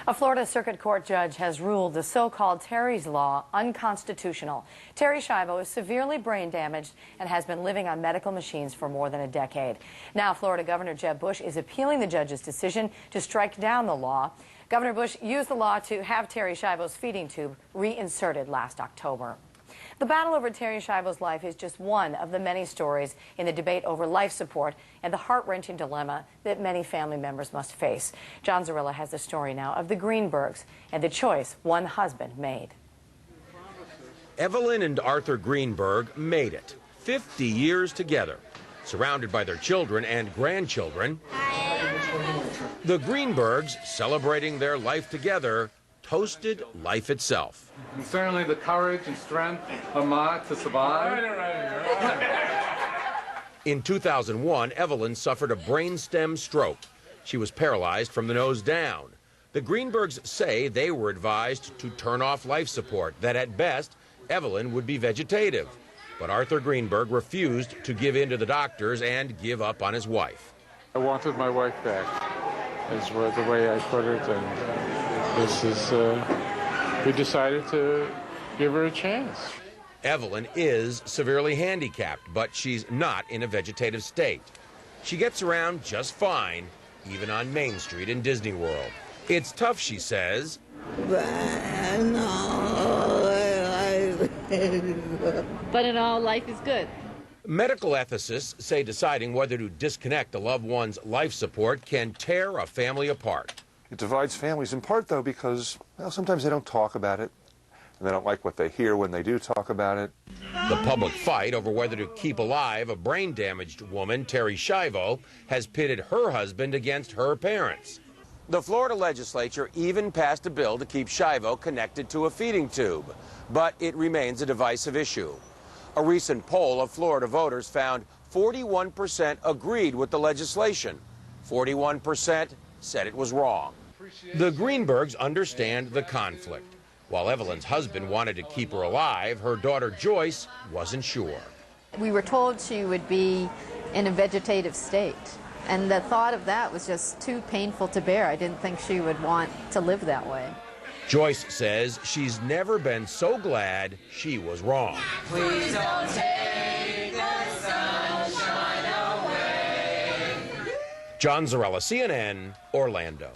A Florida Circuit Court judge has ruled the so-called Terry's Law unconstitutional. Terry Schiavo is severely brain damaged and has been living on medical machines for more than a decade. Now, Florida Governor Jeb Bush is appealing the judge's decision to strike down the law. Governor Bush used the law to have Terry Schiavo's feeding tube reinserted last October. The battle over Terry Schiavo's life is just one of the many stories in the debate over life support and the heart-wrenching dilemma that many family members must face. John Zarilla has the story now of the Greenbergs and the choice one husband made. Evelyn and Arthur Greenberg made it, 50 years together, surrounded by their children and grandchildren. The Greenbergs, celebrating their life together, toasted life itself. And certainly the courage and strength of Ma to survive. In 2001, Evelyn suffered a brainstem stroke. She was paralyzed from the nose down. The Greenbergs say they were advised to turn off life support, that at best, Evelyn would be vegetative. But Arthur Greenberg refused to give in to the doctors and give up on his wife. I wanted my wife back, is the way I put it, and this is, we decided to give her a chance. Evelyn is severely handicapped, but she's not in a vegetative state. She gets around just fine, even on Main Street in Disney World. It's tough, she says. But in all, life is good. Medical ethicists say deciding whether to disconnect a loved one's life support can tear a family apart. It divides families in part, though, because, well, sometimes they don't talk about it, and they don't like what they hear when they do talk about it. The public fight over whether to keep alive a brain-damaged woman, Terry Schiavo, has pitted her husband against her parents. The Florida legislature even passed a bill to keep Schiavo connected to a feeding tube, but it remains a divisive issue. A recent poll of Florida voters found 41% agreed with the legislation. 41% said it was wrong. The Greenbergs understand the conflict. While Evelyn's husband wanted to keep her alive, her daughter Joyce wasn't sure. We were told she would be in a vegetative state, and the thought of that was just too painful to bear. I didn't think she would want to live that way. Joyce says she's never been so glad she was wrong. Please don't take the sunshine away. John Zarella, CNN, Orlando.